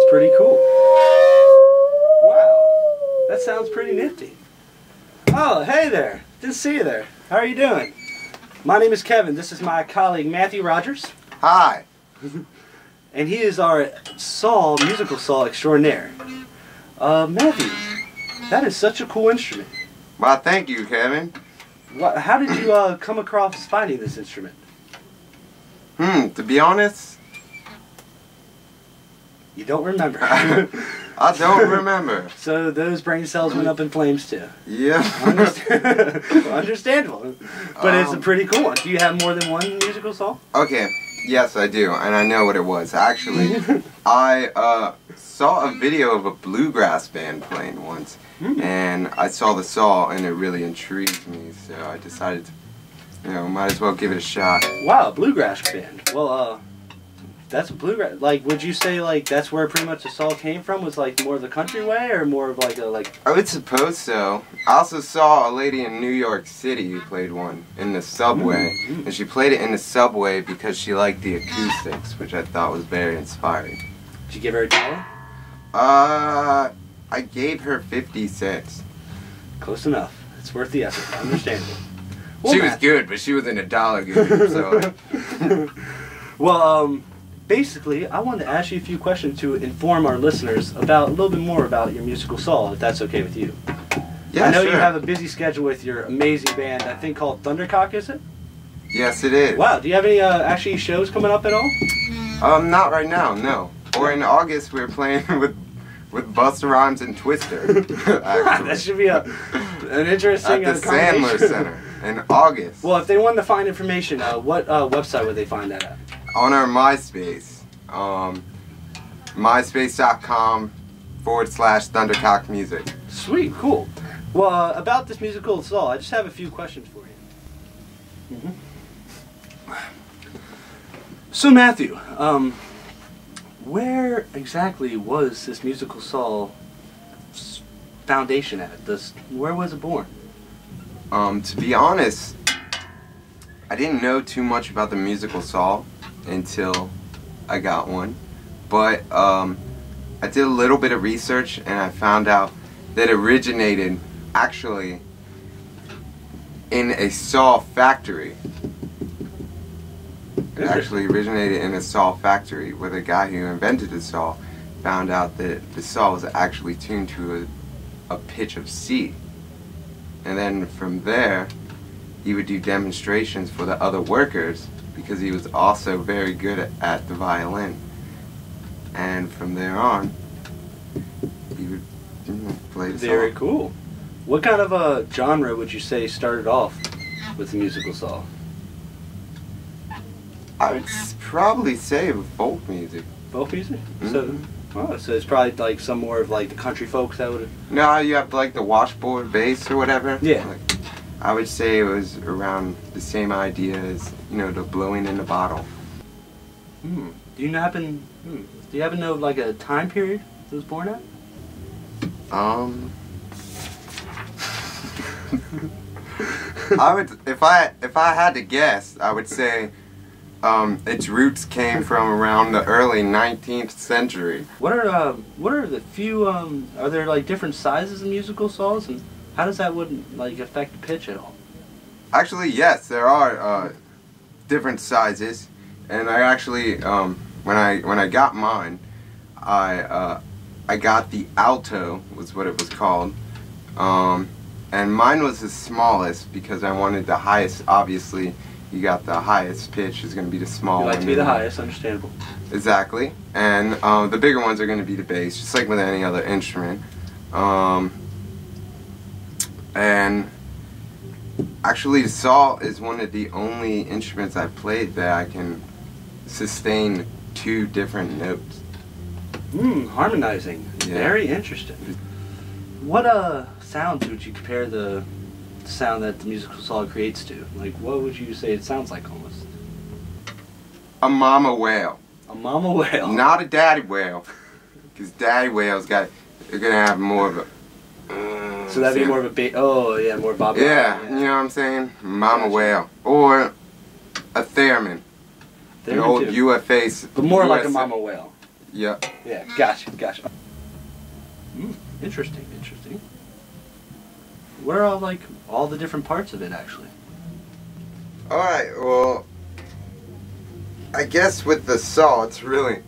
That's pretty cool. Wow. That sounds pretty nifty. Oh, hey there. Good to see you there. How are you doing? My name is Kevin. This is my colleague Matthew Rogers. Hi. And he is our saw, musical saw extraordinaire. Matthew, that is such a cool instrument. Well, thank you, Kevin. How did you come across finding this instrument? To be honest, You don't remember. I don't remember. So those brain cells went up in flames too. Yeah. Understandable. But it's a pretty cool one. Do you have more than one musical saw? Okay. Yes, I do, and I know what it was. Actually, I saw a video of a bluegrass band playing once, and I saw the saw, and it really intrigued me. So I decided to, might as well give it a shot. Wow, bluegrass band. Well, that's a bluegrass. Like, would you say like that's where pretty much the saw came from? Was like more of the country way, or more of like a like? I would suppose so. I also saw a lady in New York City who played one in the subway, and she played it in the subway because she liked the acoustics, which I thought was very inspiring. Did you give her a dollar? I gave her 50 cents. Close enough. It's worth the effort. Understandable. Well, She was good, but she wasn't $1 good, so. Well, basically, I wanted to ask you a few questions to inform our listeners about a little bit more about your musical saw, if that's okay with you. Yeah, I know sure. you have a busy schedule with your amazing band, I think called Thundercock, is it? Yes, it is. Wow, do you have any actually shows coming up at all? Not right now, no. Or in August, we're playing with Busta Rhymes and Twister. That should be an interesting at the Sandler Center in August. Well, if they wanted to find information, what website would they find that at? On our MySpace, myspace.com/Thundercock Music. Sweet, cool. Well, about this musical saw, I just have a few questions for you. So, Matthew, where exactly was this musical saw foundation at? Where was it born? To be honest, I didn't know too much about the musical saw until I got one, but I did a little bit of research and I found out that it originated actually in a saw factory. It actually originated in a saw factory where the guy who invented the saw found out that the saw was actually tuned to a pitch of C. And then from there, he would do demonstrations for the other workers because he was also very good at the violin. And from there on, he would play the saw. Very cool. What kind of a genre would you say started off with the musical saw? I would probably say folk music. Folk music? So it's probably like some more of like the country folks that would. No, you have like the washboard bass or whatever. Yeah. Like, I would say it was around the same idea as the blowing in the bottle. Do you happen to know like a time period it was born at? I would, if I had to guess, I would say its roots came from around the early 19th century. What are the few are there like different sizes of musical saws, and how does that would like affect pitch at all? Actually, yes, there are different sizes, and I actually when I got mine, I got the Alto was what it was called, and mine was the smallest because I wanted the highest. Obviously, you got the highest pitch is going to be the small. You like one. to be the highest, understandable. Exactly, and the bigger ones are going to be the bass, just like with any other instrument. And actually, the saw is one of the only instruments I've played that I can sustain 2 different notes. Harmonizing. Yeah. Very interesting. What sounds would you compare the sound that the musical saw creates to? Like, what would you say it sounds like almost? A mama whale. A mama whale. Not a daddy whale, because daddy whales they're gonna have more of a. So that'd be more of a more Bob. Yeah, you know what I'm saying? Mama whale. Or a theremin. An old UFA. But more like a mama whale. Yep. Yeah, gotcha. Interesting. What are all the different parts of it actually? Alright, well, I guess with the saw, it's really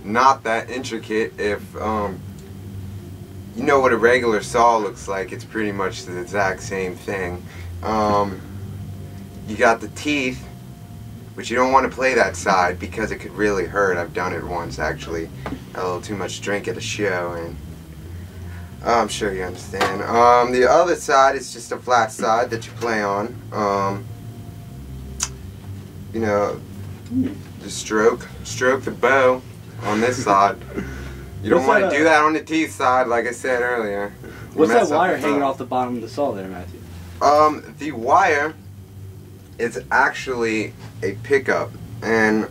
not that intricate. If, you know what a regular saw looks like, it's pretty much the exact same thing. You got the teeth, but you don't want to play that side because it could really hurt. I've done it once, actually. Had a little too much drink at a show, and I'm sure you understand. The other side is just a flat side that you play on. You know, just stroke the bow on this side. You don't want to do that on the teeth side, like I said earlier. What's that wire hanging off the bottom of the saw there, Matthew? The wire is actually a pickup, and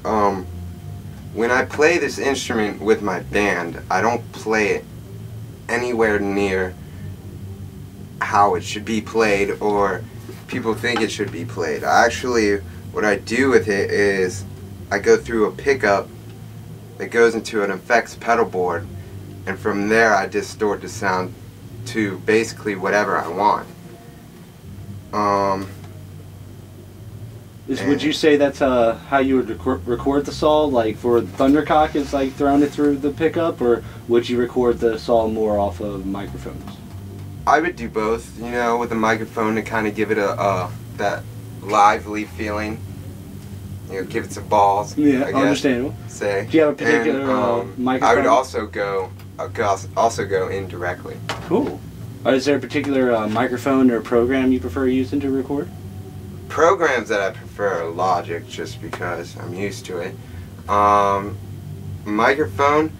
when I play this instrument with my band, I don't play it anywhere near how it should be played or people think it should be played. What I do with it is I go through a pickup that goes into an effects pedal board, and from there I distort the sound to basically whatever I want. Would you say that's how you would record the saw? Like for Thundercock, it's like throwing it through the pickup, or would you record the saw more off of microphones? I would do both, you know, with a microphone to kind of give it that lively feeling. You know, give it some balls. Yeah, I guess, understandable. Say. Do you have a particular microphone? I would also go in directly. Cool. Is there a particular microphone or program you prefer using to record? Programs that I prefer are Logic, just because I'm used to it. Microphone,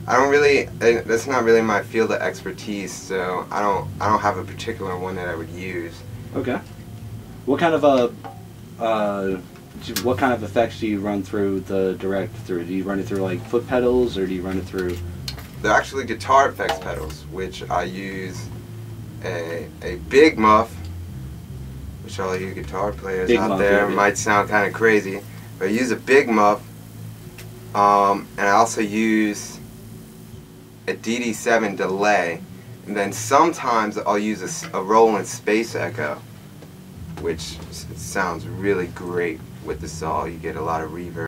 that's not really my field of expertise, so I don't have a particular one that I would use. Okay. What kind of effects do you run through the Direct through? Do you run it through like foot pedals, or do you run it through? They're actually guitar effects pedals, which I use a big muff, which all you guitar players out there might sound kind of crazy, but I use a big muff, and I also use a DD7 delay, and then sometimes I'll use a Roland Space Echo, which sounds really great with the saw. You get a lot of reverb.